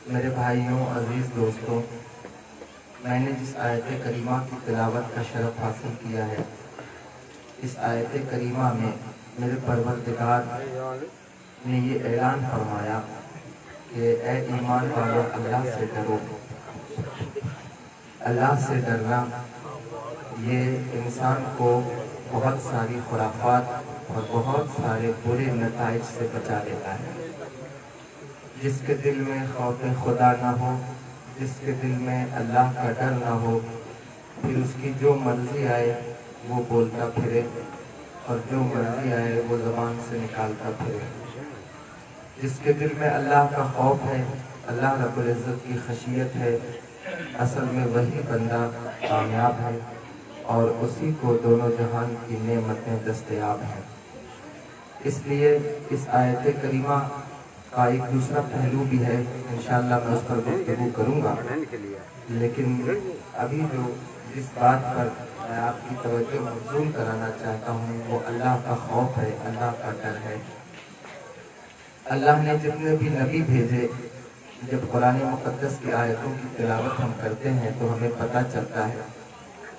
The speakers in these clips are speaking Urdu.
میرے بھائیوں، عزیز دوستوں، میں نے جس آیت کریمہ کی تلاوت کا شرف حاصل کیا ہے، اس آیت کریمہ میں میرے پروردگار نے یہ اعلان فرمایا کہ اے ایمان والو، اللہ سے ڈرو۔ اللہ سے ڈرنا یہ انسان کو بہت ساری خرافات اور بہت سارے برے نتائج سے بچا لیتا ہے۔ جس کے دل میں خوف خدا نہ ہو، جس کے دل میں اللہ کا ڈر نہ ہو، پھر اس کی جو مرضی آئے وہ بولتا پھرے اور جو مرضی آئے وہ زبان سے نکالتا پھرے۔ جس کے دل میں اللہ کا خوف ہے، اللہ رب العزت کی خشیت ہے، اصل میں وہی بندہ کامیاب ہے اور اسی کو دونوں جہان کی نعمتیں دستیاب ہیں۔ اس لیے اس آیت کریمہ کا ایک دوسرا پہلو بھی ہے، انشاءاللہ میں اس پر گفتگو کروں گا، لیکن ابھی جو جس بات پر میں آپ کی توجہ مبذول کرانا چاہتا ہوں وہ اللہ کا خوف ہے، اللہ کا ڈر ہے۔ اللہ نے جتنے بھی نبی بھیجے، جب قرآن مقدس کی آیتوں کی تلاوت ہم کرتے ہیں تو ہمیں پتہ چلتا ہے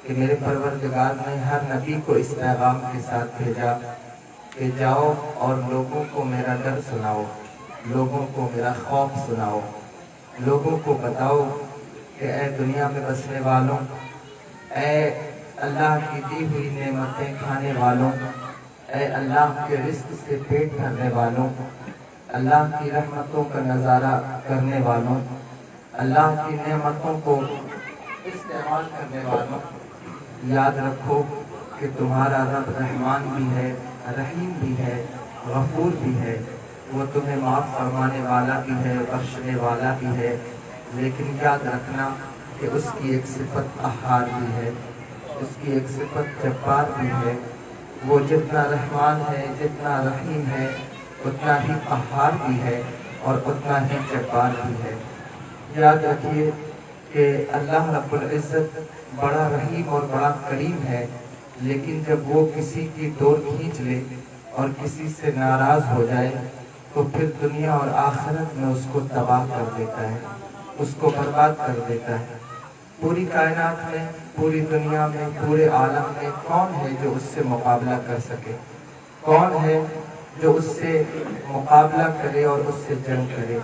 کہ میرے پروردگار نے ہر نبی کو اس پیغام کے ساتھ بھیجا کہ جاؤ اور لوگوں کو میرا ڈر سناؤ، لوگوں کو میرا خوف سناؤ، لوگوں کو بتاؤ کہ اے دنیا میں بسنے والوں، اے اللہ کی دی ہوئی نعمتیں کھانے والوں، اے اللہ کے رزق سے پیٹ بھرنے والوں، اللہ کی رحمتوں کا نظارہ کرنے والوں، اللہ کی نعمتوں کو استعمال کرنے والوں، یاد رکھو کہ تمہارا رب رحمان بھی ہے، رحیم بھی ہے، غفور بھی ہے، وہ تمہیں معاف فرمانے والا بھی ہے، بخشنے والا بھی ہے، لیکن یاد رکھنا کہ اس کی ایک صفت قہار بھی ہے، اس کی ایک صفت جبار بھی ہے۔ وہ جتنا رحمان ہے، جتنا رحیم ہے، اتنا ہی قہار بھی ہے اور اتنا ہی جبار بھی ہے۔ یاد رکھیے کہ اللہ رب العزت بڑا رحیم اور بڑا کریم ہے، لیکن جب وہ کسی کی ڈور کھینچ لے اور کسی سے ناراض ہو جائے تو پھر دنیا اور آخرت میں اس کو تباہ کر دیتا ہے، اس کو برباد کر دیتا ہے۔ پوری کائنات میں، پوری دنیا میں، پورے عالم میں کون ہے جو اس سے مقابلہ کر سکے؟ کون ہے جو اس سے مقابلہ کرے اور اس سے جنگ کرے؟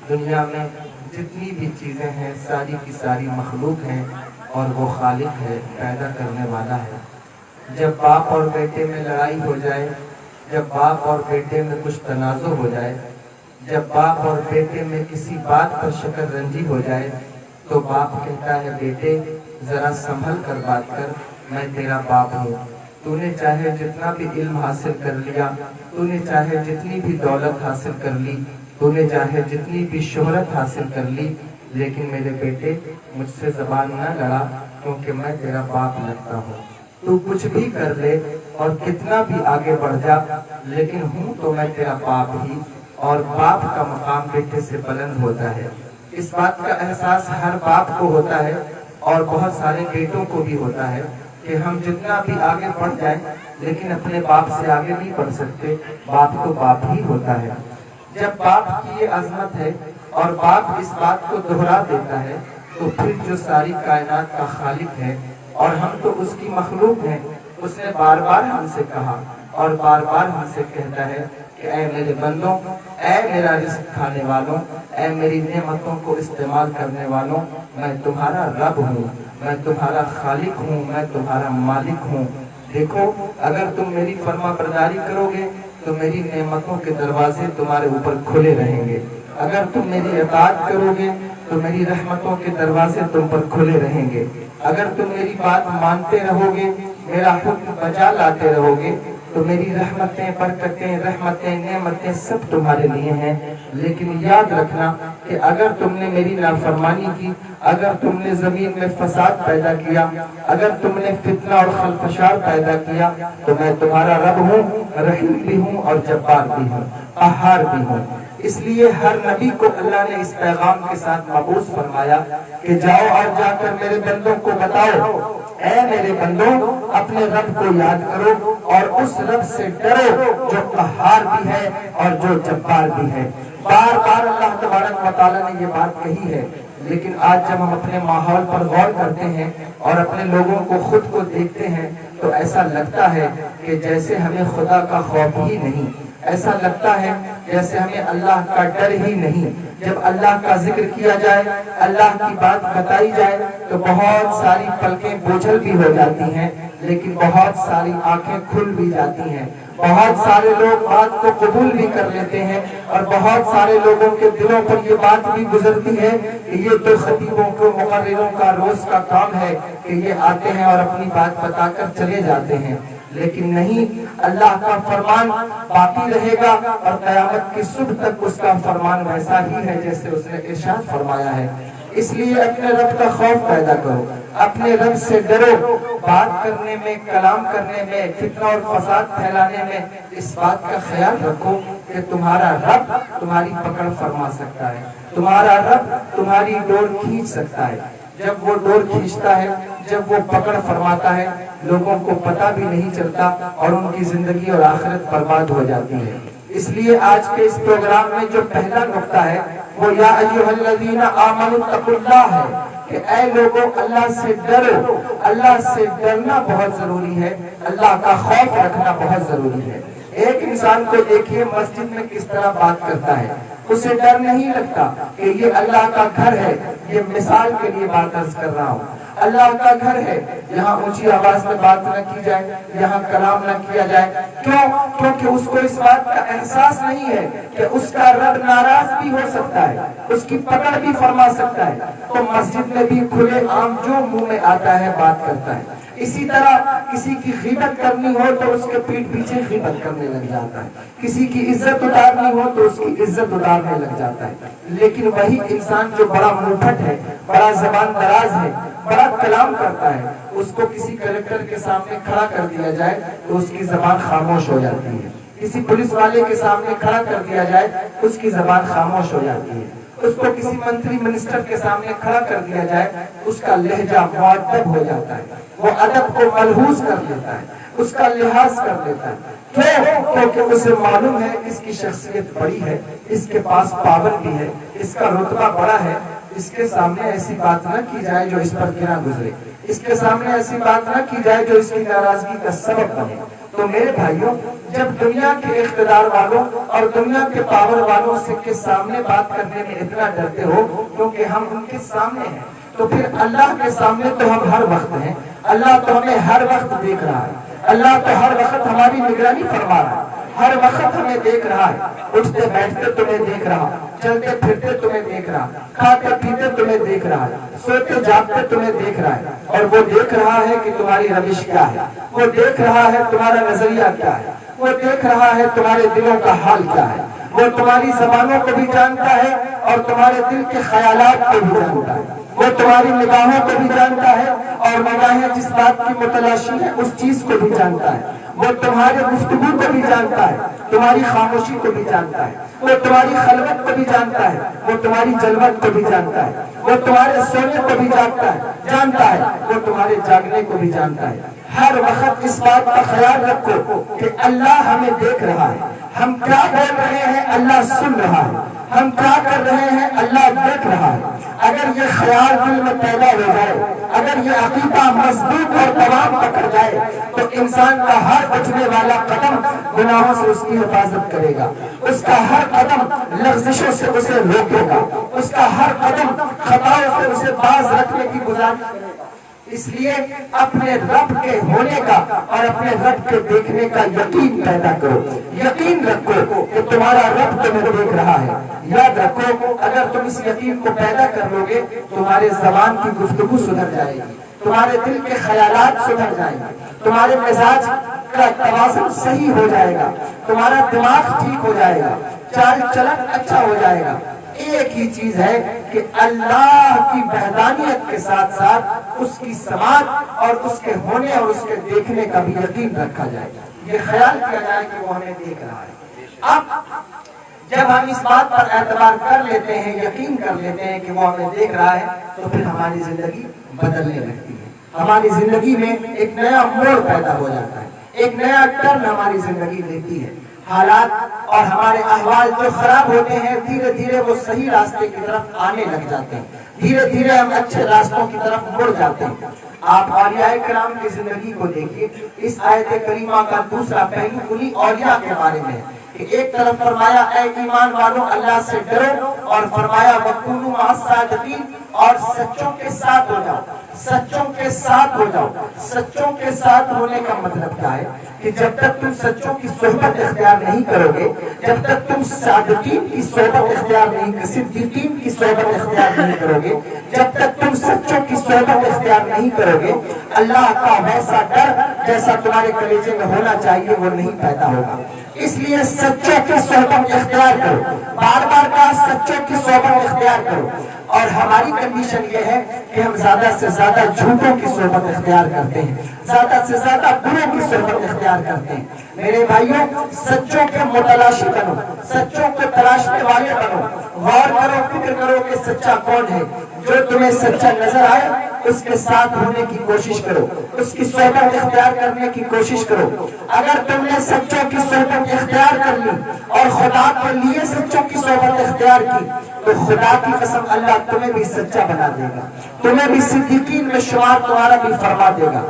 دنیا میں جتنی بھی چیزیں ہیں ساری کی ساری مخلوق ہیں اور وہ خالق ہے، پیدا کرنے والا ہے۔ جب باپ اور بیٹے میں لڑائی ہو جائے، جب باپ اور بیٹے میں کچھ تنازع ہو جائے، جب باپ اور بیٹے میں کسی بات پر شکر رنجی ہو جائے تو باپ کہتا ہے بیٹے ذرا سنبھل کر بات کر، میں تیرا باپ ہوں، تو نے چاہے جتنا بھی علم حاصل کر لیا، تو نے چاہے جتنی بھی دولت حاصل کر لی، تو نے چاہے جتنی بھی شہرت حاصل کر لی، لیکن میرے بیٹے مجھ سے زبان نہ لڑا کیونکہ میں تیرا باپ لگتا ہوں۔ تو کچھ بھی کر لے اور کتنا بھی آگے بڑھ جا، لیکن ہوں تو میں تیرا باپ ہی، اور باپ کا مقام بیٹے سے بلند ہوتا ہے۔ اس بات کا احساس ہر باپ کو ہوتا ہے اور بہت سارے بیٹوں کو بھی ہوتا ہے کہ ہم جتنا بھی آگے بڑھ جائیں لیکن اپنے باپ سے آگے نہیں بڑھ سکتے، باپ تو باپ ہی ہوتا ہے۔ جب باپ کی یہ عظمت ہے اور باپ اس بات کو دہرا دیتا ہے تو پھر جو ساری کائنات کا خالق ہے اور ہم تو اس کی مخلوق ہیں، اس نے بار بار ہم سے کہا اور بار بار ہم سے کہتا ہے کہ اے میرے بندوں، اے میرا رزق کھانے والوں، اے میری نعمتوں کو استعمال کرنے والوں، میں تمہارا رب ہوں، میں تمہارا خالق ہوں، میں تمہارا مالک ہوں۔ دیکھو اگر تم میری فرما برداری کرو گے تو میری نعمتوں کے دروازے تمہارے اوپر کھلے رہیں گے، اگر تم میری اطاعت کرو گے تو میری رحمتوں کے دروازے تم پر کھلے رہیں گے، اگر تم میری بات مانتے رہو گے، میرا حکم بجا لاتے رہو گے تو میری رحمتیں، برکتیں، رحمتیں، نعمتیں سب تمہارے لیے ہیں۔ لیکن یاد رکھنا کہ اگر تم نے میری نافرمانی کی، اگر تم نے زمین میں فساد پیدا کیا، اگر تم نے فتنہ اور خلفشار پیدا کیا تو میں تمہارا رب ہوں، رحیم بھی ہوں اور جبار بھی ہوں، قہار بھی ہوں۔ اس لیے ہر نبی کو اللہ نے اس پیغام کے ساتھ مبعوث فرمایا کہ جاؤ اور جا کر میرے بندوں کو بتاؤ، اے میرے بندوں اپنے رب کو یاد کرو اور اس رب سے ڈرو جو قہار بھی ہے اور جو جبار بھی ہے۔ بار بار اللہ تبارک و تعالیٰ نے یہ بات کہی ہے، لیکن آج جب ہم اپنے ماحول پر غور کرتے ہیں اور اپنے لوگوں کو خود کو دیکھتے ہیں تو ایسا لگتا ہے کہ جیسے ہمیں خدا کا خوف ہی نہیں، ایسا لگتا ہے جیسے ہمیں اللہ کا ڈر ہی نہیں۔ جب اللہ کا ذکر کیا جائے، اللہ کی بات بتائی جائے تو بہت ساری پلکیں بوجھل بھی ہو جاتی ہیں، لیکن بہت ساری آنکھیں کھل بھی جاتی ہیں، بہت سارے لوگ بات کو قبول بھی کر لیتے ہیں، اور بہت سارے لوگوں کے دلوں پر یہ بات بھی گزرتی ہے کہ یہ تو خطیبوں کو مقرروں کا روز کا کام ہے کہ یہ آتے ہیں اور اپنی بات بتا کر چلے جاتے ہیں۔ لیکن نہیں، اللہ کا فرمان باقی رہے گا اور قیامت کی صبح تک اس کا فرمان ویسا ہی ہے جیسے اس نے ارشاد فرمایا ہے۔ اس لیے اپنے رب کا خوف پیدا کرو، اپنے رب سے ڈرو، بات کرنے میں، کلام کرنے میں، فتنہ اور فساد پھیلانے میں اس بات کا خیال رکھو کہ تمہارا رب تمہاری پکڑ فرما سکتا ہے، تمہارا رب تمہاری ڈور کھینچ سکتا ہے۔ جب وہ ڈور کھینچتا ہے، جب وہ پکڑ فرماتا ہے، لوگوں کو پتہ بھی نہیں چلتا اور ان کی زندگی اور آخرت برباد ہو جاتی ہے۔ اس لیے آج کے اس پروگرام میں جو پہلا نقطہ ہے وہ یا ایھا الذین آمنوا اتقوا اللہ ہے کہ اے لوگوں اللہ سے ڈرو۔ اللہ سے ڈرنا بہت ضروری ہے، اللہ کا خوف رکھنا بہت ضروری ہے۔ ایک انسان کو دیکھیے مسجد میں کس طرح بات کرتا ہے، اسے ڈر نہیں لگتا کہ یہ اللہ کا گھر ہے۔ یہ مثال کے لیے بات عرض کر رہا ہوں، اللہ کا گھر ہے، یہاں اونچی آواز میں بات نہ کی جائے، یہاں کلام نہ کیا جائے۔ کیوں؟ کیونکہ اس کو اس بات کا احساس نہیں ہے کہ اس کا رب ناراض بھی ہو سکتا ہے، اس کی پکڑ بھی فرما سکتا ہے، تو مسجد میں بھی کھلے عام جو منہ میں آتا ہے بات کرتا ہے۔ اسی طرح کسی کی غیبت کرنی ہو تو اس کے پیٹھ پیچھے غیبت کرنے لگ جاتا ہے، کسی کی عزت اتارنی ہو تو اس کی عزت اتارنے لگ جاتا ہے۔ لیکن وہی انسان جو بڑا منہ ہے، بڑا زبان دراز ہے، بڑا کلام کرتا ہے، اس کو کسی کلیکٹر کے سامنے کھڑا کر دیا جائے تو اس کی زبان خاموش ہو جاتی ہے، کسی پولیس والے کے سامنے کھڑا کر دیا جائے اس کی زبان خاموش ہو جاتی ہے، اس کو کسی منتری منسٹر کے سامنے کھڑا کر دیا جائے اس کا لہجہ مؤدب ہو جاتا ہے، وہ ادب کو ملحوظ کر لیتا ہے، اس کا لحاظ کر لیتا ہے۔ کیوں؟ کیونکہ اسے معلوم ہے اس کی شخصیت بڑی ہے، اس کے پاس پاور بھی ہے، اس کا رتبہ بڑا ہے، اس کے سامنے ایسی بات نہ کی جائے جو اس پر گرا گزرے، اس کے سامنے ایسی بات نہ کی جائے جو اس کی ناراضگی کا سبب بنے۔ تو میرے بھائیوں، جب دنیا کے اقتدار والوں اور دنیا کے پاور والوں سے کے سامنے بات کرنے میں اتنا ڈرتے ہو کیونکہ ہم ان کے سامنے ہیں، تو پھر اللہ کے سامنے تو ہم ہر وقت ہیں، اللہ تو ہمیں ہر وقت دیکھ رہا ہے، اللہ تو ہر وقت ہماری نگرانی فرما رہا ہے، ہر وقت ہمیں دیکھ رہا ہے، اٹھتے بیٹھتے تمہیں دیکھ رہا، چلتے پھرتے تمہیں دیکھ رہا، کھاتے پیتے تمہیں دیکھ رہا ہے، سوتے جاگتے تمہیں دیکھ رہا ہے، اور وہ دیکھ رہا ہے کہ تمہاری روش کیا ہے، وہ دیکھ رہا ہے تمہارا نظریہ کیا ہے، وہ دیکھ رہا ہے تمہارے دلوں کا حال کیا ہے، وہ تمہاری زبانوں کو بھی جانتا ہے اور تمہارے دل کے خیالات کو بھی جانتا ہے، وہ تمہاری نگاہوں کو بھی جانتا ہے اور نگاہیں جس بات کی متلاشی ہے اس چیز کو بھی جانتا ہے، وہ تمہارے گفتگو کو بھی جانتا ہے، تمہاری خاموشی کو بھی جانتا ہے، وہ تمہاری خلوت کو بھی جانتا ہے، وہ تمہاری جلوت کو بھی جانتا ہے، وہ تمہارے سونے کو بھی جانتا ہے، وہ تمہارے جاگنے کو بھی جانتا ہے۔ ہر وقت اس بات کا خیال رکھو کہ اللہ ہمیں دیکھ رہا ہے، ہم کیا بول رہے ہیں اللہ سن رہا ہے، ہم کیا کر رہے ہیں اللہ دیکھ رہا ہے۔ اگر یہ خیال دل میں پیدا ہو جائے، اگر یہ عقیدہ مضبوط اور تمام پکڑ جائے تو انسان کا ہر بچنے والا قدم گناہوں سے اس کی حفاظت کرے گا، اس کا ہر قدم لغزشوں سے اسے روکے گا، اس کا ہر قدم خطاؤں سے اسے باز رکھنے کی گزارش کرے گا۔ اس لیے اپنے رب کے ہونے کا اور اپنے رب کے دیکھنے کا یقین پیدا کرو، یقین رکھو کہ تمہارا رب تمہیں دیکھ رہا ہے۔ یاد رکھو اگر تم اس یقین کو پیدا کر لو گے تمہارے زبان کی گفتگو سدھر جائے گی، تمہارے دل کے خیالات سدھر جائیں گے، تمہارے مزاج کا توازن صحیح ہو جائے گا، تمہارا دماغ ٹھیک ہو جائے گا، چال چلن اچھا ہو جائے گا۔ ایک ہی چیز ہے کہ اللہ کی وحدانیت کے ساتھ ساتھ اس کی سماعت اور اس کے ہونے اور اس کے دیکھنے کا بھی یقین رکھا جائے، یہ خیال کیا جائے کہ وہ ہمیں دیکھ رہا ہے۔ اب جب ہم اس بات پر اعتبار کر لیتے ہیں، یقین کر لیتے ہیں کہ وہ ہمیں دیکھ رہا ہے تو پھر ہماری زندگی بدلنے لگتی ہے، ہماری زندگی میں ایک نیا موڑ پیدا ہو جاتا ہے، ایک نیا ٹرن ہماری زندگی لیتی ہے۔ حالات اور ہمارے احوال جو خراب ہوتے ہیں دھیرے دھیرے وہ صحیح راستے کی طرف آنے لگ جاتے ہیں، دھیرے دھیرے ہم اچھے راستوں کی طرف مڑ جاتے ہیں۔ آپ اولیاء کرام کی زندگی کو دیکھیے، اس آیت کریمہ کا دوسرا پہلو انہی اولیاء کے بارے میں ہے کہ ایک طرف فرمایا اے ایمان والوں اللہ سے ڈرو، اور فرمایا وَكُونُوا مَعَ الصَّادِقِينَ، اور سچوں کے ساتھ ہو جاؤ، سچوں کے ساتھ ہو جاؤ۔ سچوں کے ساتھ ہونے کا مطلب کیا ہے کہ جب تک تم سچوں کی صحبت اختیار نہیں کرو گے، جب تک تم صادقین کی صحبت اختیار نہیں، صدیقین کی صحبت اختیار نہیں کرو گے، جب تک تم سچوں کی صحبت اختیار نہیں کرو گے، اللہ کا ویسا ڈر جیسا تمہارے کلیجے میں ہونا چاہیے وہ نہیں پیدا ہوگا۔ اس لیے سچوں کی صحبت اختیار کرو، بار بار کہا سچوں کی صحبت اختیار کرو۔ اور ہماری کنڈیشن یہ ہے کہ ہم زیادہ سے زیادہ جھوٹوں کی صحبت اختیار کرتے ہیں، زیادہ سے زیادہ بروں کی صحبت اختیار کرتے ہیں۔ میرے بھائیوں، سچوں کے متلاشی بنو، سچوں کو تلاشنے والے بنو، غور کرو، فکر کرو کہ سچا کون ہے۔ جو تمہیں سچا نظر آئے اس کے ساتھ ہونے کی کوشش کرو، اس کی صحبت اختیار کرنے کی کوشش کرو۔ اگر تم نے سچوں کی صحبت اختیار کر لی اور خدا کے لیے سچوں کی صحبت اختیار کی تو خدا کی قسم اللہ تمہیں بھی سچا بنا دے گا، تمہیں بھی صدیقین میں شمار تمہارا بھی فرما دے گا۔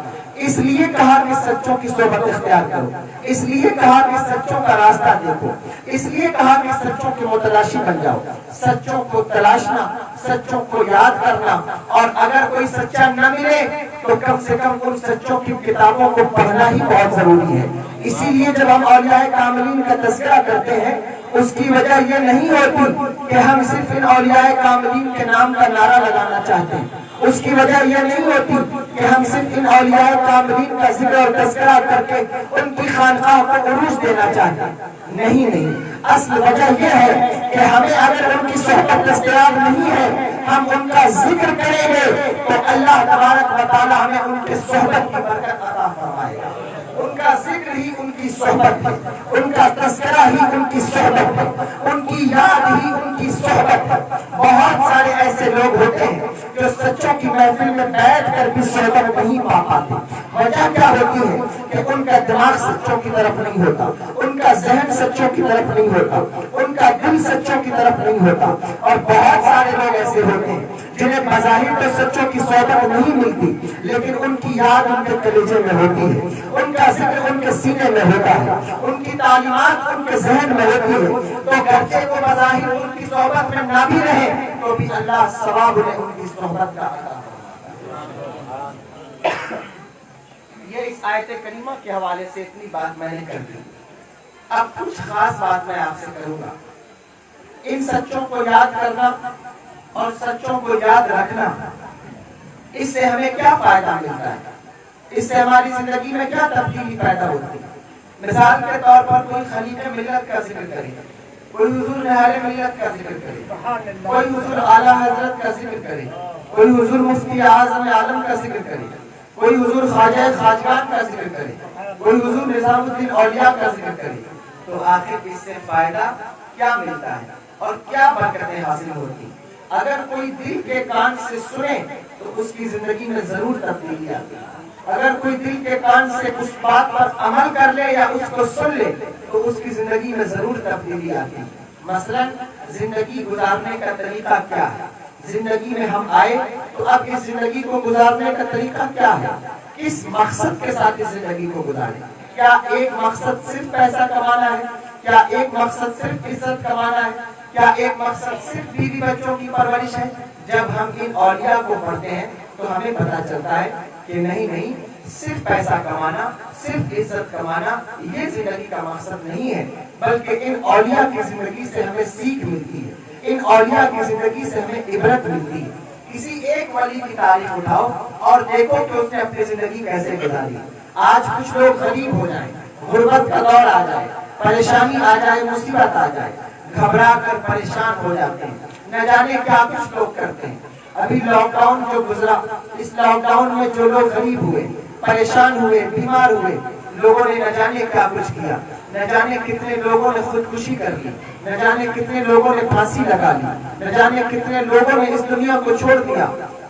اس لیے کہا کہ سچوں کی صحبت اختیار کرو، اس لیے کہا کہ سچوں کا راستہ دیکھو، اس لیے کہا کہ سچوں کے متلاشی بن جاؤ۔ سچوں کو تلاشنا، سچوں کو یاد کرنا، اور اگر کوئی سچا نہ ملے تو کم سے کم ان سچوں کی کتابوں کو پڑھنا ہی بہت ضروری ہے۔ اسی لیے جب ہم اولیاء کاملین کا تذکرہ کرتے ہیں اس کی وجہ یہ نہیں ہوتی کہ ہم صرف ان اولیاء کاملین کے نام کا نعرہ لگانا چاہتے ہیں، اس کی وجہ یہ نہیں ہوتی کہ ہم صرف ان اولیاء کاملین کا ذکر اور تذکرہ کر کے ان کی خانقاہ کو عروج دینا چاہتے ہیں۔ نہیں، اصل وجہ یہ ہے کہ ہمیں اگر ان کی صحبت دستیاب نہیں ہے، ہم ان کا ذکر کریں گے تو اللہ تبارک و تعالی ہمیں ان کے صحبت کی برکت عطا فرمائے گا۔ ان کا ذکر ہی ان کی صحبت ہے، ان کا تذکرہ ہی ان کی صحبت ہے، ان کی یاد ہی ان کی صحبت ہے۔ بہت سارے ایسے لوگ ہوتے ہیں جو سچوں کی محفل میں بیٹھ کر بھی صحبت نہیں پا پاتے۔ وجہ کیا ہوتی ہے کہ ان کا دماغ سچوں کی طرف نہیں ہوتا، ان کا ذہن سچوں کی طرف نہیں ہوتا، ان کا دل سچوں کی طرف نہیں ہوتا۔ اور بہت سارے لوگ ایسے ہوتے ہیں جنہیں بظاہر تو سچوں کی صحبت نہیں ملتی لیکن ان کی یاد ان کے کلیجے میں ہوتی ہے، ان کا ذکر ان کے سینے میں ہوتا ہے، ان کی تعلیمات ان کے ذہن میں ہوتی ہے۔ تو گرچہ وہ بظاہر ان کی صحبت میں نہ بھی رہے تو بھی اللہ ثواب انہیں ان کی صحبت کا عطا فرمائے۔ یہ اس آیت کریمہ کے حوالے سے اتنی بات میں نے کر دی۔ اب کچھ خاص بات میں آپ سے کروں گا۔ ان سچوں کو یاد کرنا اور سچوں کو یاد رکھنا، اس سے ہمیں کیا فائدہ ملتا ہے، اس سے ہماری زندگی میں کیا تبدیلی پیدا ہوتی ہے۔ مثال کے طور پر کوئی خلیفہ ملت کا ذکر کرے، کوئی حضور نہار ملت کا ذکر کرے، کوئی حضور اعلیٰ حضرت کا ذکر کرے، کوئی حضور مفتی اعظم عالم کا ذکر کرے، کوئی حضور خواجہ خواجگان کا ذکر کرے، کوئی حضور نظام الدین اولیاء کا ذکر کرے، تو آخر اس سے فائدہ کیا ملتا ہے اور کیا برکتیں حاصل ہوتی ہیں؟ اگر کوئی دل کے کان سے سنے تو اس کی زندگی میں ضرور تبدیلی آتی ہے۔ اگر کوئی دل کے کان سے اس بات پر عمل کر لے یا اس کو سن لے تو اس کی زندگی میں ضرور تبدیلی آتی ہے۔ مثلا زندگی گزارنے کا طریقہ کیا ہے؟ زندگی میں ہم آئے تو اب اس زندگی کو گزارنے کا طریقہ کیا ہے؟ کس مقصد کے ساتھ اس زندگی کو گزاریں؟ کیا ایک مقصد صرف پیسہ کمانا ہے؟ کیا ایک مقصد صرف عزت کمانا ہے؟ کیا ایک مقصد صرف بیوی بچوں کی پرورش ہے؟ جب ہم ان اولیاء کو پڑھتے ہیں تو ہمیں پتہ چلتا ہے کہ نہیں، صرف پیسہ کمانا، صرف عزت کمانا یہ زندگی کا مقصد نہیں ہے، بلکہ ان اولیاء کی زندگی سے ہمیں سیکھ ملتی ہے، ان اولیاء کی زندگی سے ہمیں عبرت ملتی ہے۔ کسی ایک ولی کی تاریخ اٹھاؤ اور دیکھو کہ اس نے اپنی زندگی کیسے گزاری۔ آج کچھ لوگ غریب ہو جائیں، غربت کا دور آ جائے، پریشانی آ جائے، مصیبت آ جائے، گھبرا کر پریشان ہو جاتے ہیں، نہ جانے کیا کچھ لوگ کرتے ہیں۔ ابھی لاک ڈاؤن جو گزرا، اس لاک ڈاؤن میں جو لوگ غریب ہوئے، پریشان ہوئے، بیمار ہوئے، لوگوں نے نہ جانے کیا کچھ کیا، نہ جانے کتنے لوگوں نے خودکشی کر لی، نہ جانے کتنے لوگوں نے پھانسی لگا لی، نہ جانے کتنے لوگوں نے اس دنیا کو چھوڑ دیا۔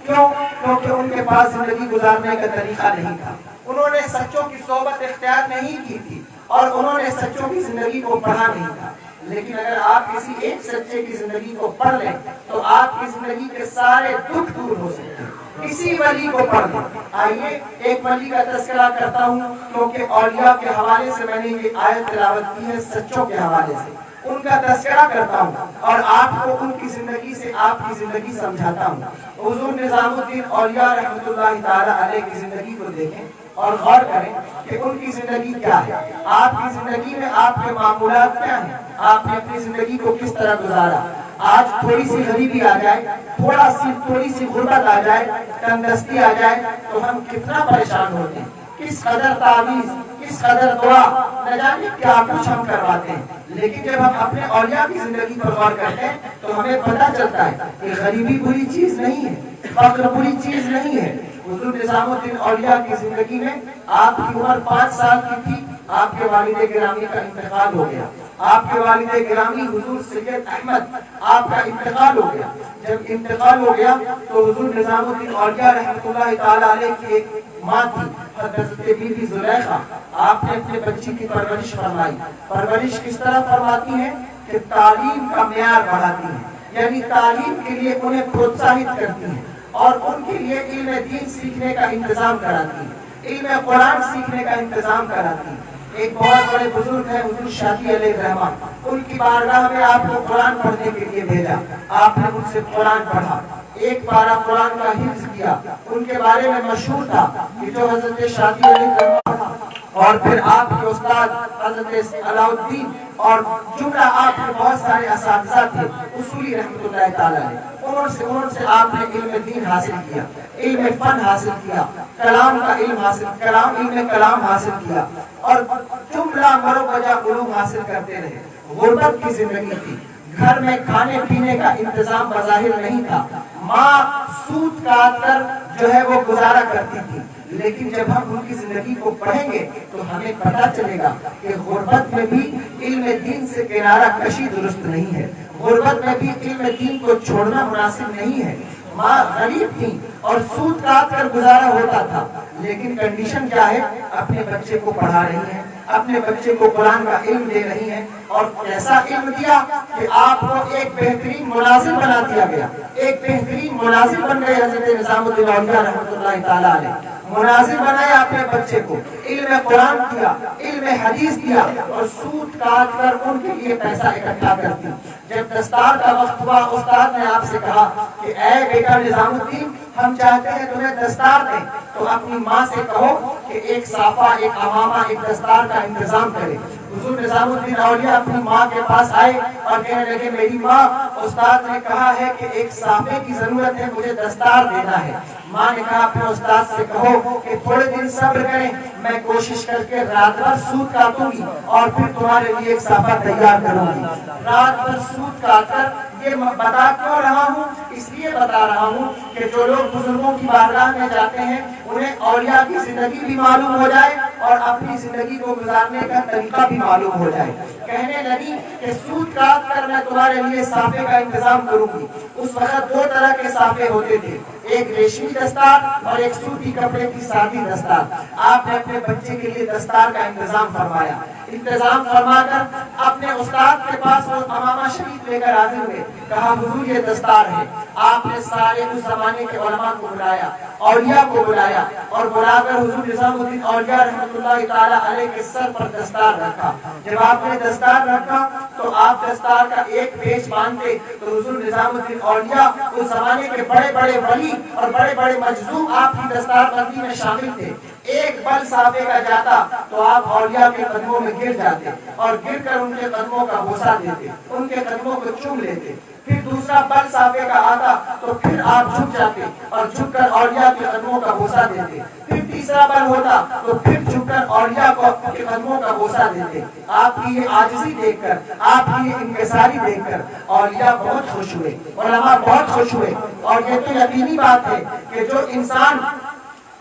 کیوں؟ کیونکہ ان کے پاس زندگی گزارنے کا طریقہ نہیں تھا، انہوں نے سچوں کی صحبت اختیار نہیں کی تھی، اور انہوں نے سچوں کی زندگی کو پڑھا نہیں تھا، لیکن اگر آپ کسی ایک سچے کی زندگی کو پڑھ لیں تو آپ کی زندگی کے سارے دکھ دور ہو سکتے ہیں۔ کسی ولی کو پڑھ لیں۔ آئیے ایک ولی کا تذکرہ کرتا ہوں، کیونکہ اولیاء کے حوالے سے میں نے یہ آیت تلاوت کی ہے، سچوں کے حوالے سے ان کا تذکرہ کرتا ہوں اور آپ کو ان کی زندگی سے آپ کی زندگی سمجھاتا ہوں۔ حضور نظام الدین اولیاء رحمۃ اللہ تعالی علیہ کی زندگی کو دیکھیں اور غور کریں کہ ان کی زندگی کیا ہے، آپ کی زندگی میں آپ کے معمولات کیا ہیں، آپ نے اپنی زندگی کو کس طرح گزارا۔ آج تھوڑی سی غریبی آ جائے، تھوڑی سی غربت آ جائے، تنگدستی آ جائے تو ہم کتنا پریشان ہوتے ہیں، کس قدر تعویذ، کس قدر دعا، نہ جانے کیا کچھ ہم کرواتے ہیں۔ لیکن جب ہم اپنے اولیاء کی زندگی پر غور کرتے ہیں تو ہمیں پتہ چلتا ہے کہ غریبی بری چیز نہیں ہے، فقر بری چیز نہیں ہے۔ حضور نظام الدین اولیاء کی زندگی میں آپ کی عمر 5 سال کی تھی، آپ کے والد گرامی کا انتقال ہو گیا۔ آپ کے والد گرامی حضور سید احمد، آپ کا انتقال ہو گیا۔ جب انتقال ہو گیا تو حضور نظام الدین اولیاء رحمۃ اللہ تعالی علیہ کی ایک ماں تھی حضرت بی بی زلیخا، آپ نے اپنے بچی کی پرورش فرمائی۔ پرورش کس طرح فرماتی ہیں کہ تعلیم کا معیار بڑھاتی ہیں، یعنی تعلیم کے لیے انہیں پروتساہت کرتی ہیں اور ان کے لیے علم دین سیکھنے کا انتظام کراتی ہیں، علم قرآن سیکھنے کا انتظام کراتی ہیں۔ ایک بہت بڑے بزرگ ہیں حضور شاہی علیہ الرحمہ، ان کی بارگاہ میں آپ کو قرآن پڑھنے کے لیے بھیجا، آپ نے ان سے قرآن پڑھا، ایک پارہ قرآن کا حفظ کیا۔ ان کے بارے میں مشہور تھا کہ جو حضرت شاہی علیہ الرحمہ اور پھر آپ کے استاد حضرت علاء الدین اور جملہ آپ کے بہت سارے اساتذہ تھے اصولی رحمۃ اللہ تعالیٰ علیہ، انہوں سے آپ نے علم دین حاصل کیا، علم فن حاصل کیا، کلام کا علم حاصل، علم کلام حاصل کیا اور جملہ مرو بجا علوم حاصل کرتے رہے۔ غربت کی زندگی تھی، گھر میں کھانے پینے کا انتظام بظاہر نہیں تھا، ماں سود کاٹ کر جو ہے وہ گزارا کرتی تھی، لیکن جب ہم ان کی زندگی کو پڑھیں گے تو ہمیں پتہ چلے گا کہ غربت میں بھی علم دین سے کنارہ کشی درست نہیں ہے، غربت میں بھی علم دین کو چھوڑنا مناسب نہیں ہے۔ ماں غریب تھی اور سود کاٹ کر گزارا ہوتا تھا، لیکن کنڈیشن کیا ہے، اپنے بچے کو پڑھا رہی ہیں، اپنے بچے کو قرآن کا علم دے رہی ہیں اور ایسا علم دیا کہ آپ کو ایک بہترین ملازم بنا دیا گیا، ایک بہترین ملازم بن گئے حضرت نظام الدین اولیاء رحمۃ اللہ تعالیٰ علیہ، ملازم بنایا اپنے بچے کو، علم قرآن دیا، علم حدیث دیا اور سود کاٹ کر ان کے لیے پیسہ اکٹھا کرتی۔ جب دستار کا وقت ہوا استاد نے آپ سے کہا کہ اے بیٹا نظام الدین، ہم چاہتے ہیں تمہیں دستار دیں، تو اپنی ماں سے کہو کہ ایک صافہ، ایک عمامہ، ایک دستار کا انتظام کرے۔ حضور نظام الدین اولیاء اپنی ماں کے پاس آئے اور کہنے لگے میری ماں، استاد نے کہا ہے کہ ایک صافے کی ضرورت ہے، مجھے دستار دینا ہے۔ ماں نے کہا اپنے استاد سے کہو کہ تھوڑے دن صبر کریں، میں کوشش کر کے رات بھر سود کاٹوں گی اور پھر تمہارے لیے ایک صافہ تیار کروں گی۔ رات بھر سود کاٹ کر یہ بتا کیوں رہا ہوں، اس لیے بتا رہا ہوں کہ جو لوگ بزرگوں کی بارگاہ میں جاتے ہیں انہیں اولیاء کی زندگی بھی معلوم ہو جائے اور اپنی زندگی کو گزارنے کا طریقہ بھی معلوم ہو جائے۔ کہنے لگی کہ سود کاٹ کر میں تمہارے لیے صافے کا انتظام کروں گی۔ اس وقت 2 طرح کے صافے ہوتے تھے، ایک ریشمی دستار اور ایک سوتی کپڑے کی سادی دستار۔ آپ نے اپنے بچے کے لیے دستار کا انتظام فرمایا، انتظام فرما کر اپنے استاد کے پاس وہ عمامہ شریف لے کر حاضر ہوئے، کہا حضور یہ دستار ہے۔ آپ نے سارے اس زمانے کے علماء کو بلایا، اولیاء کو بلایا اور بلا کر حضور نظام الدین اولیاء رحمۃ اللہ تعالی علیہ کے سر پر دستار رکھا۔ جب آپ نے دستار رکھا تو آپ دستار کا ایک پیچ باندھتے تو حضور نظام الدین اولیاء اس زمانے کے بڑے بڑے ولی اور بڑے بڑے مجذوب آپ کی دستار بندی میں شامل تھے۔ ایک بل صافے کا جاتا تو آپ اولیاء کے قدموں میں گر جاتے اور گر کر ان کے قدموں کا بوسہ دیتے، ان کے قدموں کو چوم لیتے۔ پھر دوسرا بل صافے کا آتا تو پھر آپ جھک جاتے اور جھک کر اولیاء کے قدموں کا بوسہ دیتے۔ پھر تیسرا بل ہوتا تو پھر جھک کر اولیاء کے قدموں کا بوسہ دیتے۔ آپ کی یہ عاجزی دیکھ کر، آپ کی یہ انکساری دیکھ کر اولیاء بہت خوش ہوئے، علماء بہت خوش ہوئے۔ اور یہ تو یقینی بات ہے کہ جو انسان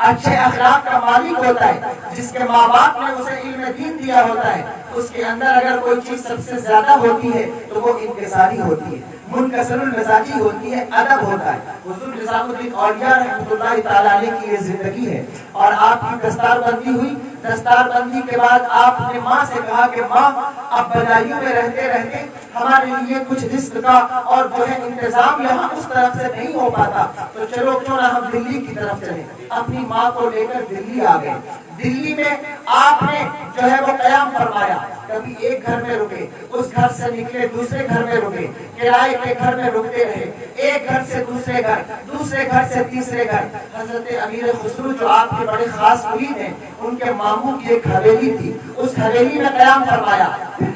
اچھے اخلاق کا مالک ہوتا ہے، جس کے ماں باپ نے اسے علم دین دیا ہوتا ہے، اس کے اندر اگر کوئی چیز سب سے زیادہ ہوتی ہے تو وہ انکساری ہوتی ہے، منکسر المزاجی ہوتی ہے، ادب ہوتا ہے۔ حضور نظام الدین اولیاء رحمۃ اللہ تعالی علیہ کی یہ زندگی ہے اور آپ کی دستار بندی ہوئی دستار بندی کے بعد آپ نے ماں سے کہا کہ ماں اب بدایوں میں رہتے رہتے ہمارے لیے کچھ رزق کا اور جو ہے انتظام یہاں اس طرف سے نہیں ہو پاتا، تو چلو کیوں نہ ہم دلی کی طرف چلیں۔ اپنی ماں کو لے کر دلی آ گئے۔ دلی میں آپ نے جو ہے وہ قیام فرمایا، کبھی ایک گھر میں رکے، اس گھر سے نکلے دوسرے گھر میں رکے، کرائے کے گھر میں رکتے رہے، ایک گھر سے دوسرے گھر، دوسرے گھر سے تیسرے گھر۔ حضرت امیر خسرو جو آپ کے بڑے خاص مرید ہیں، ان کے ماموں کی ایک حویلی تھی، اس حویلی میں قیام فرمایا۔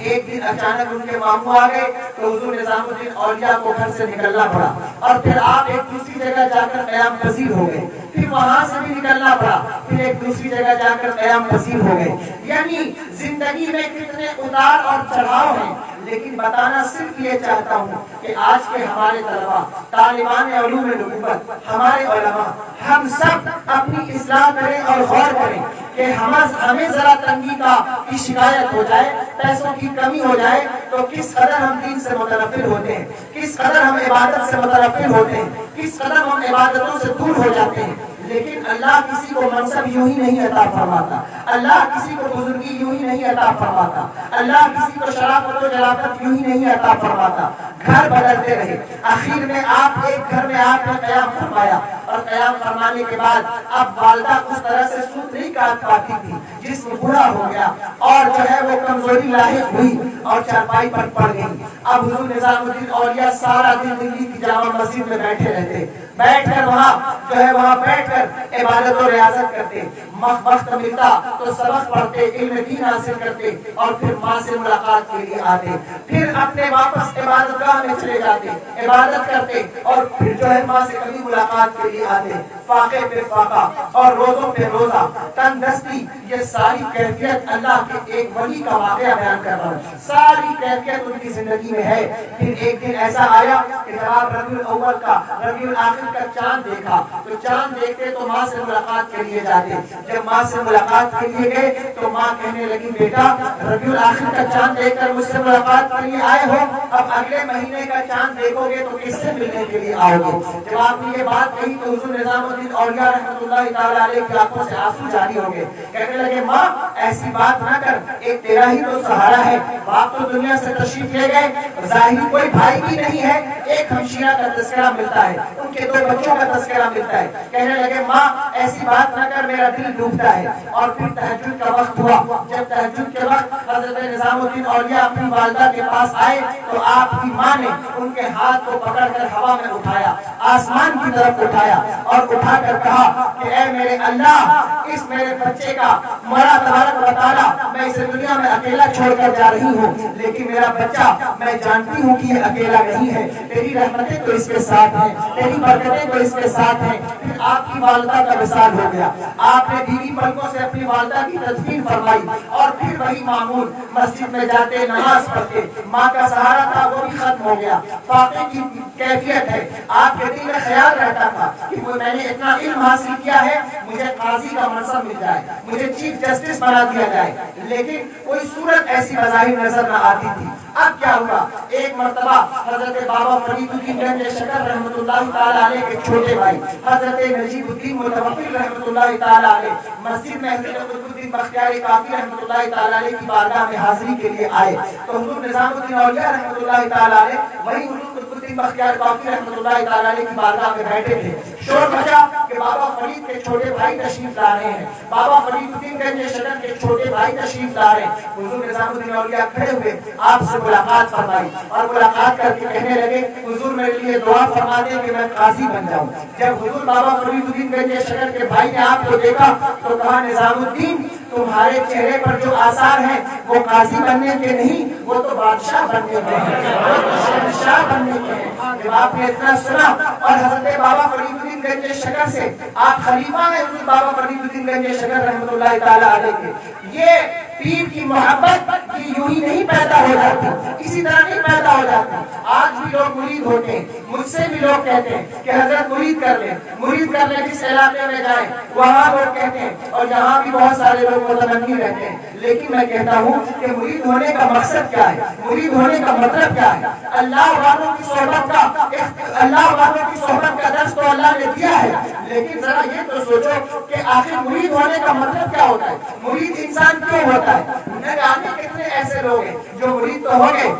ایک دن اچانک ان کے ماموں آ گئے تو حضور نظام الدین اولیاء کو گھر سے نکلنا پڑا، اور پھر آپ ایک دوسری جگہ جا کر قیام پذیر ہو گئے، پھر وہاں سے بھی نکلنا پڑا، پھر ایک دوسری جگہ جا کر قیام پذیر ہو گئے۔ یعنی زندگی میں کتنے اتار اور چڑھاؤ ہیں، لیکن بتانا صرف یہ چاہتا ہوں کہ آج کے ہمارے طلباء، طالبان علوم نبوت، ہمارے علماء، ہم سب اپنی اصلاح کریں اور غور کریں کہ ہمیں ذرا تنگی کی شکایت ہو جائے، پیسوں کی کمی ہو جائے تو کس قدر ہم دین سے متنفر ہوتے ہیں، کس قدر ہم عبادت سے متنفر ہوتے ہیں، کس قدر ہم عبادتوں سے دور ہو جاتے ہیں۔ لیکن اللہ کسی کو منصب یوں ہی نہیں عطا فرماتا، اللہ کسی کو بزرگی یوں ہی نہیں عطا فرماتا، اللہ کسی کو شرافت و جلافت یوں ہی نہیں عطا فرماتا۔ گھر بدلتے رہے، آخر میں آپ ایک گھر میں آپ نے قیام فرمایا، اور قیام فرمانے کے بعد اب والدہ اس طرح سے سوت نہیں کاٹ پاتی تھی، جسم بوڑھا ہو گیا اور جو ہے وہ کمزوری لاحق ہوئی اور چارپائی پر پڑ گئی۔ اب حضور نظام الدین اولیاء سارا دن دلی کی جامع مسجد میں بیٹھے رہتے، بیٹھ کر وہاں بیٹھ کر عبادت و ریاضت کرتے، وقت ملتا تو سبق پڑھتے، علم دین حاصل کرتے، اور پھر ماں سے ملاقات کے لیے آتے، پھر اپنے واپس عبادت گاہ میں چلے جاتے، عبادت کرتے، اور پھر جو ہے ماں سے کبھی ملاقات کے لیے آتے۔ فاقے پہ فاقہ اور روزوں پہ روزہ، تندرستی، یہ ساری کیفیت اللہ کے ایک ولی کا واقعہ بیان کر رہا ہوں، ساری کیفیت ان کی زندگی میں ہے۔ پھر ایک دن ایسا آیا کہ جب آپ ربیع الاول کا، ربیع الاخر کا چاند دیکھا تو چاند دیکھتے تو ماں سے ملاقات کے لیے جاتے، جب ماں سے ملاقات کے لیے گئے تو ماں کہنے لگی بیٹا ربیع الاخر کا چاند دیکھ کر مجھ سے ملاقات کے لیے آئے ہو، اب اگلے مہینے کا چاند دیکھو گے تو کس سے ملنے کے لیے آؤ گے؟ جب آپ نے یہ بات کہی تو حضور نظام الدین اولیاء رحمۃ اللہ تعالی علیہ کی آنکھوں سے آنسو جاری ہو گئے، کہنے لگے ماں ایسی بات نہ کر، ایک تیرا ہی تو سہارا ہے، باپ تو دنیا سے تشریف لے گئے، ظاہری کوئی بھائی بھی نہیں ہے، ایک ہمشیرہ کا تذکرہ ملتا ہے، ان کے 2 بچوں کا تذکرہ ملتا ہے، کہنے لگے ماں ایسی بات نہ کر، میرا دل ڈوبتا ہے۔ اور پھر تہجد کا وقت ہوا، جب تہجد کے وقت حضرت نظام الدین اولیاء اپنی والدہ کے پاس آئے تو آپ کی ماں نے ان کے ہاتھ کو پکڑ کر ہوا میں اٹھایا، آسمان کی طرف اٹھایا، اور اٹھا کر کہا کہ اے میرے اللہ، اس میرے بچے کا مولا تبارک و تعالیٰ، میں اسے دنیا میں اکیلا چھوڑ کر جا رہی ہوں، لیکن میرا بچہ میں جانتی ہوں کہ یہ اکیلا نہیں ہے، تیری رحمتیں تو اس کے ساتھ ہیں، تیری برکتیں تو اس کے ساتھ ہیں۔ پھر آپ کی والدہ کا وصال ہو گیا، آپ نے بیوی پلکوں سے اپنی والدہ کی تدفین فرمائی، اور پھر وہی معمول، مسجد میں جاتے، نماز پڑھتے، ماں کا سہارا تھا وہ بھی ختم ہو گیا، فاقے کی کیفیت ہے۔ آپ کے دل میں خیال رہتا تھا کہ میں نے اتنا علم حاصل کیا ہے، مجھے قاضی کا منصب مل جائے، مجھے چیف جسٹس بنا دیا جائے، لیکن کوئی صورت ایسی بظاہر نظر نہ آتی تھی۔ اب کیا ہوا، ایک مرتبہ حضرت بابا فرید الدین گنج شکر رحمۃ اللہ تعالی علیہ کے چھوٹے بھائی حضرت نجیب الدین متوکل رحمۃ اللہ تعالی علیہ مسجد میں حضرت قطب الدین بختیار کاکی رحمۃ اللہ تعالی علیہ کی بارگاہ میں حاضری کے لیے آئے، تو حضور نظام الدین اولیاء رحمۃ اللہ تعالی علیہ وہی حضور قطب الدین بختیار کاکی رحمۃ اللہ تعالی علیہ کی بارگاہ میں بیٹھے تھے۔ شور بجا کہ بابا فرید کے چھوٹے بھائی تشریف لا رہے ہیں، بابا فرید الدین گنج شکر کے چھوٹے بھائی تشریف لا رہے ہیں۔ حضور نظام الدین اولیاء کھڑے ہوئے، آپ سے ملاقات فرمائی، اور ملاقات کر کے کہنے لگے حضور میرے لیے دعا فرما دیں کہ میں قاضی بن جاؤں۔ جب حضور بابا فرید الدین گنج شکر کے بھائی نے آپ کو دیکھا تو کہا نظام الدین تمہارے چہرے پر جو آثار ہیں وہ قاضی بننے کے نہیں، وہ تو بادشاہ بننے کے ہیں، وہ تو شہنشاہ بننے کے ہیں۔ جب آپ نے اتنا سنا اور حضرت بابا فرید الدین گنج شکر سے، آپ خلیفہ ہیں حضور بابا فرید الدین گنج شکر رحمۃ اللہ تعالی علیہ کے، یہ پیر کی محبت کی یوں ہی نہیں پیدا ہو جاتی، اسی طرح نہیں پیدا ہو جاتی۔ آج بھی لوگ مرید ہوتے ہیں، مجھ سے بھی لوگ کہتے ہیں کہ حضرت مرید کر لیں جس علاقے میں جائیں وہاں لوگ کہتے ہیں، اور یہاں بھی بہت سارے لوگ متمنی رہتے ہیں، لیکن میں کہتا ہوں کہ مرید ہونے کا مقصد کیا ہے، مرید ہونے کا مطلب کیا ہے؟ اللہ والوں کی صحبت کا اللہ والوں کی صحبت کا درس تو اللہ نے دیا ہے، لیکن ذرا یہ تو سوچو کہ آخر مرید ہونے کا مطلب کیا ہوتا ہے؟ مرید انسان کیوں ہوتا ہے؟ نہ جانے کتنے ایسے لوگ ہیں جو مرید تو ہو گئے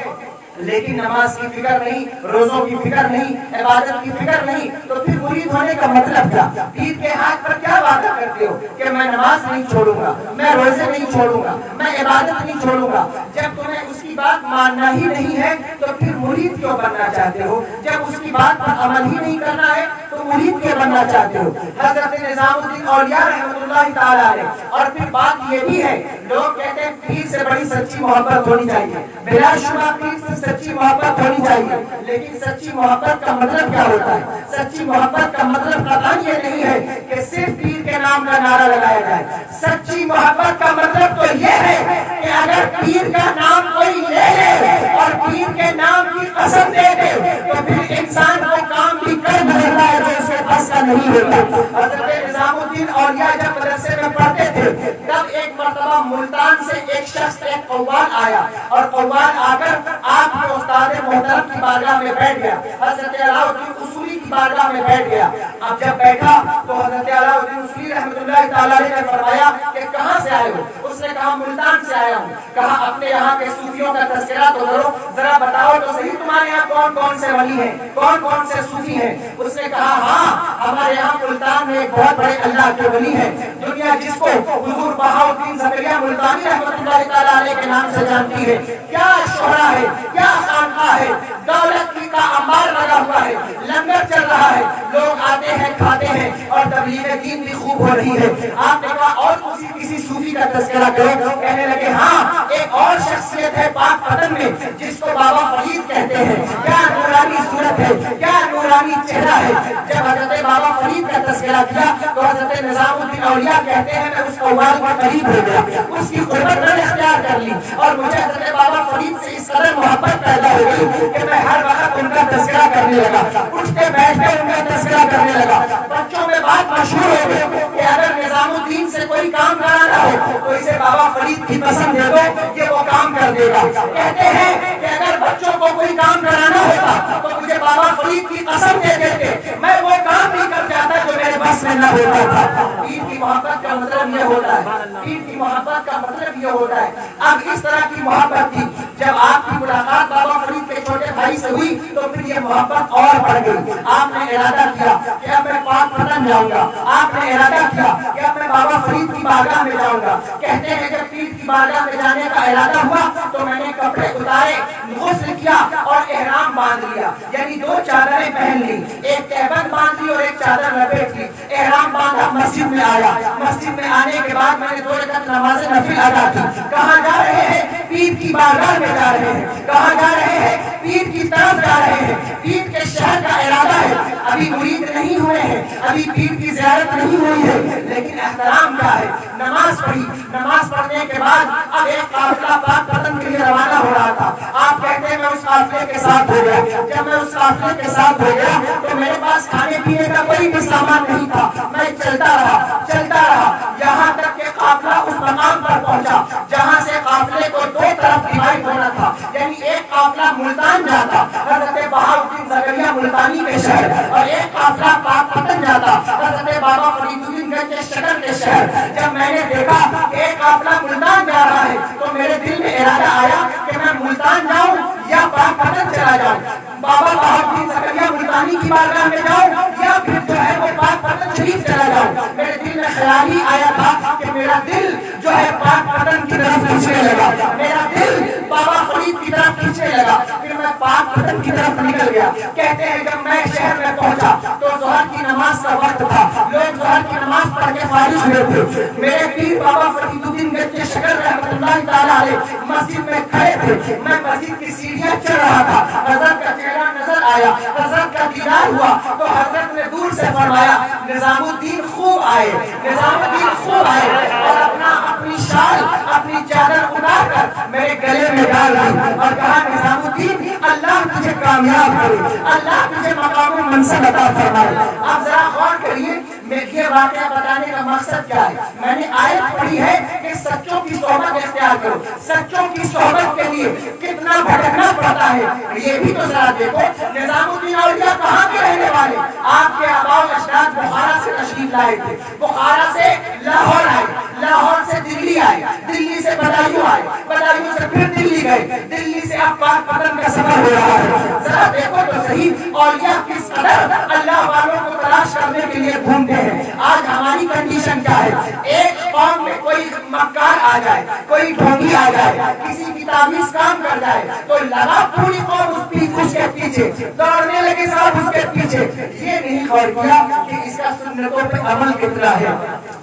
لیکن نماز کی فکر نہیں، روزوں کی فکر نہیں، عبادت کی فکر نہیں، تو پھر مرید ہونے کا مطلب کیا؟ پیر کے ہاتھ پر کیا وعدہ کرتے ہو کہ میں نماز نہیں چھوڑوں گا، میں روزے نہیں چھوڑوں گا، میں عبادت نہیں چھوڑوں گا؟ جب تمہیں اس کی بات ماننا ہی نہیں ہے تو پھر مرید کیوں بننا چاہتے ہو؟ جب اس کی بات پر عمل ہی نہیں کرنا ہے تو مرید کیوں بننا چاہتے ہو؟ حضرت نظام الدین اولیاء رحمۃ اللہ تعالیٰ علیہ، اور پھر بات یہ بھی ہے، لوگ کہتے ہیں پیر سے بڑی سچی محبت ہونی چاہیے، بلا شبہ پیر سے سچی محبت ہونی چاہیے، لیکن سچی محبت کا مطلب کیا ہوتا ہے؟ سچی محبت کا مطلب قطعاً یہ نہیں ہے کہ صرف پیر کے نام کا نعرہ لگایا جائے۔ سچی محبت کا مطلب تو یہ ہے کہ اگر پیر کا نام کوئی لے لے اور پیر کے نام کی قسم دے دے تو پھر انسان کو کام بھی کر دیتا ہے جو اس کے بس کا نہیں ہوتا۔ حضرت نظام الدین اولیاء جب مدرسے میں پڑھتے تھے تب ایک مرتبہ ملتان سے ایک شخص، ایک قوال آیا، اور قوال آ کر آپ کے استاد محترم کی بارگاہ میں بیٹھ گیا، حضرت علاؤالدین اصولی کی بارگاہ میں بیٹھ گیا۔ اب جب بیٹھا تو حضرت علاؤالدین اصولی رحمۃ اللہ تعالیٰ علیہ نے فرمایا کہ کہاں سے آئے ہو؟ اس نے کہا ملتان سے آیا ہوں۔ کہا اپنے یہاں کے صوفیوں کا تذکرہ تو کرو، ذرا بتاؤ تو صحیح تمہارے یہاں کون کون سے ولی ہیں، کون کون سے صوفی ہیں؟ اس نے کہا ہاں، ہمارے یہاں ملتان میں ایک بہت بڑے اللہ کے ولی ہیں، دنیا جس کو حضور بہاؤالدین زکریا ملتانی رحمۃ اللہ تعالیٰ علیہ کے نام سے جانتی ہے۔ کیا شہرہ ہے، کیا خانقاہ ہے، دولت کی کا انبار لگا ہوا ہے، لنگر چل رہا ہے، لوگ آتے ہیں کھاتے ہیں اور تبلیغ دین بھی خوب ہو رہی ہے۔ آپ نے کہا اور کسی صوفی کا تذکرہ کرو؟ کہنے لگے ہاں، ایک اور شخصیت ہے پاک پتن میں جس کو بابا فرید کہتے ہیں، کیا نورانی صورت ہے، کیا نورانی چہرہ ہے۔ جب حضرت بابا فرید کا تذکرہ کیا تو حضرت نظام الدین اولیاء کہتے ہیں میں اس قوال کے قریب ہو گیا، اس کی قربت میں نے اختیار کر لی، اور مجھے حضرت بابا فرید سے اس قدر محبت پیدا ہو گئی کہ میں ہر وقت ان کا تذکرہ کرنے لگا، اٹھتے بیٹھتے ان کا تذکرہ کرنے لگا۔ بچوں میں بات مشہور ہو گئی کہ اگر نظام الدین سے کوئی کام کرانا ہو تو اسے بابا فرید کی قسم دے دو کہ وہ کام کر دے گا۔ کہتے ہیں کہ اگر بچوں کو کوئی کام کرانا ہوتا تو مجھے بابا فرید کی قسم دے دیتے، میں وہ کام بھی کر جاتا جو میرے بس میں نہ ہوتا تھا۔ پیر کی محبت کا مطلب یہ ہوتا ہے، پیر کی محبت کا مطلب یہ ہوتا ہے۔ اب اس طرح کی محبت تھی، جب آپ کی ملاقات بابا فرید کے چھوٹے بھائی سے ہوئی تو پھر یہ محبت اور بڑھ گئی۔ آپ نے ارادہ کیا کہ اب میں پاک پتن جاؤں گا، آپ نے ارادہ کیا کہ اب میں بابا فرید کی بارگاہ میں جاؤں گا۔ کہتے ہیں جب پیر کی بارگاہ میں جانے کا ارادہ ہوا تو میں نے کپڑے اتارے، غسل کیا اور احرام باندھ لیا، یعنی دو چادریں پہن لی، ایک تہبند باندھ لی اور ایک چادر لپیٹ لی، احرام باندھا، مسجد میں آیا۔ مسجد میں آنے کے بعد میں نے 2 رکعت نماز نفل ادا کی۔ کہاں جا رہے ہیں؟ پیر کی بارگاہ میں جا رہے ہیں۔ کہاں جا رہے ہیں؟ پیر کی طرف جا رہے ہیں، پیر کے شہر کا ارادہ ہے۔ ابھی مرید نہیں ہوئے ہیں، ابھی پیر کی زیارت نہیں ہوئی ہے، لیکن احترام کیا ہے؟ نماز پڑھی، نماز پڑھنے کے بعد اب ایک قافلہ پاک پتن کے لیے روانہ ہو رہا تھا۔ آپ کہتے ہیں میں اس قافلے کے ساتھ ہو گیا۔ جب میں اس قافلے کے ساتھ ہو گیا تو میرے پاس کھانے پینے کا کوئی بھی سامان نہیں تھا، میں چلتا رہا یہاں تک کہ قافلہ اس مقام پر پہنچا جہاں سے قافلے کو 2 طرف ڈیوائڈ ہونا تھا، یعنی ایک قافلہ ملتان جاتا، حضرت بہاؤالدین زکریا ملتانی کے شہر، اور ایک قافلہ پاک پتن جاتا، حضرت بابا فرید الدین گنج کے شکر کے شہر۔ جب میں نے دیکھا کہ ایک قافلہ ملتان جا رہا ہے تو میرے دل میں ارادہ آیا کہ میں ملتان جاؤں یا پاک پتن چلا جاؤں، بابا بہاؤالدین زکریا ملتانی کی بارگاہ میں جاؤں یا پھر جو ہے وہ پاک پتن شریف چلا جاؤں۔ میرے دل میں خیال ہی آیا تھا کہ میرا دل جو ہے پاک پتن کی طرف کھینچنے لگا، میرا دل بابا فرید کی طرف کھینچنے لگا، پھر میں پاک پتن کی طرف نکل گیا۔ کہتے ہیں جب میں شہر میں پہنچا تو ظہر کی نماز کا وقت تھا، لوگ ظہر کی نماز پڑھ کے فارغ ہوئے تھے۔ میرے پیر بابا فرید الدین گنج کے شکر رحمۃ اللہ تعالیٰ علیہ مسجد میں کھڑے تھے، میں مسجد کی سیڑھیاں چڑھ رہا تھا، حضرت کا چہرہ نظر آیا، حضرت کا دیدار ہوا تو حضرت نے دور سے فرمایا نظام الدین خوب آئے، نظام الدین خوب آئے، اور اپنی شال، اپنی چادر اتار کر میرے گلے میں ڈال دی اور کہا نظام الدین اللہ تجھے کامیاب کرے، اللہ تجھے مقام و منصب عطا فرمائے۔ آپ ذرا غور کریے، یہ واقعہ بتانے کا مقصد کیا ہے؟ میں نے آیت پڑھی ہے کہ سچوں کی صحبت اختیار کرو. سچوں کی صحبت کے لیے کتنا بھٹکنا پڑتا ہے یہ بھی تو ذرا دیکھو. نظام الدین اولیاء کہاں کے رہنے والے؟ آپ کے آباء و اجداد بخارا سے تشریف لائے تھے, بخارا سے لاہور آئے, لاہور سے دلی آئے, دلی سے بدایوں آئے, بدایوں سے پھر دلی گئے, دلی سے اب پاک پتن کا سفر ہو رہا ہے. ذرا دیکھو تو صحیح اولیاء کس قدر اللہ والوں کو تلاش کرنے کے لیے گھومتے ہیں. آج ہماری کنڈیشن کیا ہے؟ ایک قوم میں کوئی مکار آ جائے, کوئی ڈھونگی آ جائے, کسی کی تعویذ کام کر جائے تو لگا پوری قوم اس کے پیچھے دوڑنے لگے, سب اس کے پیچھے. یہ نہیں غور کیا کہ اس کا سنتوں پہ عمل کتنا ہے,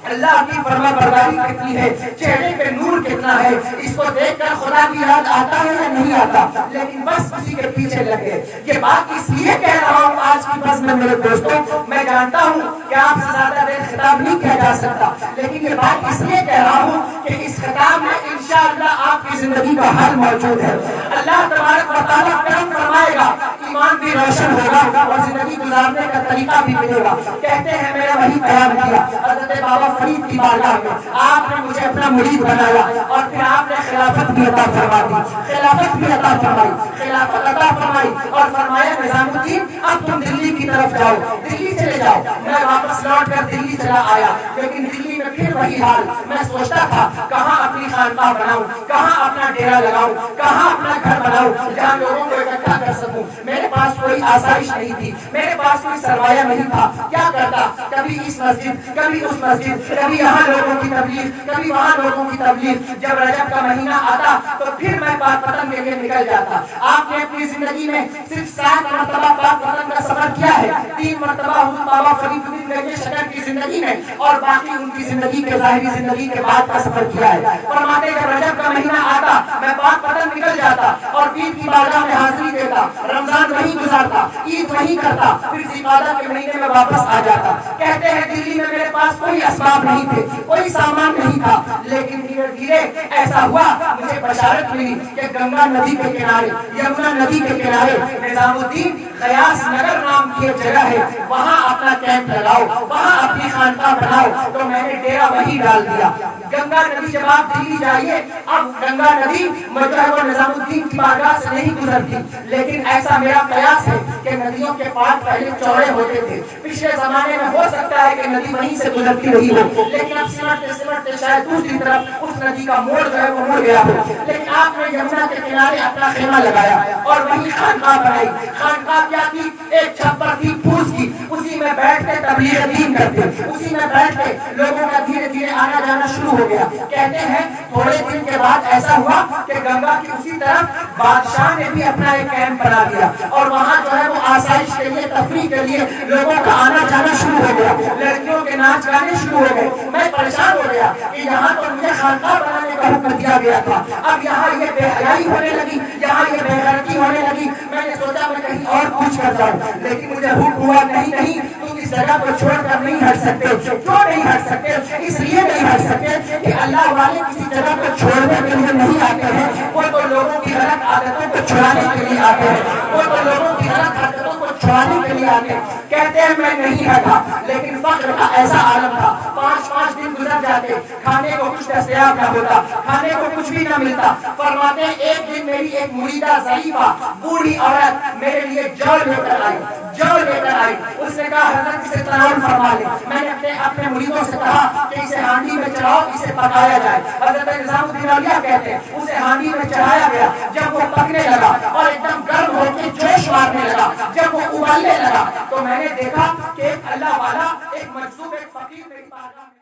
اللہ کی فرما برداری کتنی ہے, چہرے پہ نور کتنا ہے. اس کو دیکھ کر خدا کی یاد آتا ہے یا نہیں آتا؟ لیکن بس اسی کے پیچھے لگے. یہ بات اس لیے کہہ رہا ہوں آج کی بس میں میرے دوستوں, میں جانتا ہوں کہ آپ سے زیادہ دیر خطاب نہیں کیا جا سکتا, لیکن یہ بات اس لیے کہہ رہا ہوں کہ اس خطاب میں انشاءاللہ آپ کی زندگی کا حل موجود ہے. اللہ تبارک و تعالیٰ کرم فرمائے گا, ایمان بھی روشن ہوگا اور زندگی گزارنے کا طریقہ بھی ملے گا. کہتے ہیں میں نے وہی قیام کیا حضرت بابا فرید کی بارگاہ میں, آپ نے مجھے اپنا مرید بنایا اور پھر آپ نے خلافت بھی عطا فرما دی, خلافت بھی عطا فرمائی, خلافت عطا فرمائی اور فرمایا نظام الدین اب تم دلی کی طرف جاؤ, دلی چلے جاؤ. میں واپس لوٹ کر دلی چلا آیا, لیکن دلی میں پھر وہی حال. میں سوچتا تھا کہاں اپنی خانقاہ بناؤں, کہاں اپنا ڈیرا لگاؤں, کہاں اپنا گھر بناؤں جہاں لوگوں کو اکٹھا کر سکوں. میرے پاس کوئی آسائش نہیں تھی, میرے پاس کوئی سرمایہ نہیں تھا. کیا کرتا, کبھی اس مسجد, کبھی اس مسجد, کبھی یہاں لوگوں کی تبلیغ, کبھی وہاں لوگوں کی تبلیغ. جب رجب کا مہینہ آتا تو پھر میں پاک پتن کے لیے نکل جاتا. آپ نے اپنی زندگی میں صرف 7 مرتبہ پاک پتن کا سفر کیا ہے, 3 مرتبہ حضرت بابا فرید الدین شکر کی زندگی میں اور باقی ان کی زندگی کے ظاہری زندگی کے بعد کا سفر کیا ہے. فرماتے جب رجب کا مہینہ آتا میں پاک پتن نکل جاتا اور عید کی بارگاہ میں حاضری دیتا, رمضان وہیں گزارتا, عید وہیں کرتا, پھر ذوالقعدہ کے مہینے میں واپس آ جاتا. کہتے ہیں دلی میں میرے پاس کوئی اسباب نہیں تھے, کوئی سامان نہیں تھا, لیکن دھیرے دھیرے ایسا ہوا مجھے بشارت ملی کہ گنگا ندی کے کنارے, یمنا ندی کے کنارے نظام الدین قیاس نگر نام کی ایک جگہ ہے, وہاں اپنا کیمپ لگاؤ, وہاں اپنی خانقاہ بناؤ. تو میں نے ڈیرا وہی ڈال دیا. گنگا ندی جب آپ دلی جائیے, اب گنگا ندی وہ نظام الدین کی بارگاہ سے نہیں گزرتی, لیکن ایسا میرا قیاس ہے کہ ندیوں کے پاس پہلے چوڑے ہوتے تھے. پچھلے زمانے میں ہو سکتا ہے کہ ندی وہیں سے گزرتی رہی ہو, لیکن اب سمٹتے سمٹتے شاید دوسری طرف اس ندی کا موڑ جو ہے وہ مڑ گیا ہو. لیکن آپ نے یمنا کے کنارے اپنا خیمہ لگایا اور وہیں خانقاہ بنائی. خانقاہ کیا تھی؟ ایک چھپر تھی پھوس کی, اسی میں بیٹھ کے تبلیغ دین کرتے, اسی میں بیٹھ کے لوگوں کا دھیرے دھیرے آنا جانا شروع ہو گیا. کہتے ہیں تھوڑے دن کے بعد ایسا ہوا کہ گنگا کی اسی طرف بادشاہ نے بھی اپنا ایک کیمپ بنا دیا اور وہاں جو ہے وہ آسائش کے لیے, تفریح کے لیے لوگوں کا آنا جانا شروع ہو گیا, لڑکیوں کے ناچ گانے شروع ہو گئے. میں پریشان ہو گیا کہ یہاں تو مجھے خانقاہ بنانے کا حکم دیا گیا تھا, اب یہاں یہ بے حیائی ہونے لگی, یہاں یہ بے غیرتی ہونے لگی. میں نے سوچا میں کہیں اور پوچھ کر جاؤں, لیکن مجھے حکم ہوا نہیں تم اس جگہ کو چھوڑ کر نہیں ہٹ سکتے. کیوں نہیں ہٹ سکتے؟ اس لیے نہیں ہٹ سکتے کہ اللہ والے کسی جگہ کو چھوڑنے کے لیے نہیں آتے ہیں, وہ تو لوگوں کی غلط عادتوں کو چھڑانے کے لیے آتے ہیں, وہ تو لوگوں کی غلط حرکتوں کو چھڑانے کے لیے آتے ہیں. کہتے ہیں میں نہیں ہٹا, لیکن فقر کا ایسا عالم تھا, 5 دن گزر جاتے, کھانے کو کچھ دستیاب نہ ہوتا, کھانے کو کچھ بھی نہ ملتا. فرماتے ہیں ایک دن میری ایک مریدہ ضعیفہ بوڑھی عورت میرے لیے جو لے کر آئی. اس نے کہا حضرت اسے تناول فرما لے. میں نے اپنے مریدوں سے کہا کہ اسے ہانڈی میں چڑھاؤ, اسے پکایا جائے. حضرت نظام الدین اولیاء کہتے ہیں اسے ہانڈی میں چڑھایا گیا. جب وہ پکنے لگا اور ایک دم گرم ہو کے جوش مارنے لگا, جب وہ ابلنے لگا تو میں نے دیکھا کہ ایک اللہ والا, ایک مجذوب, ایک فقیر میری بارگاہ میں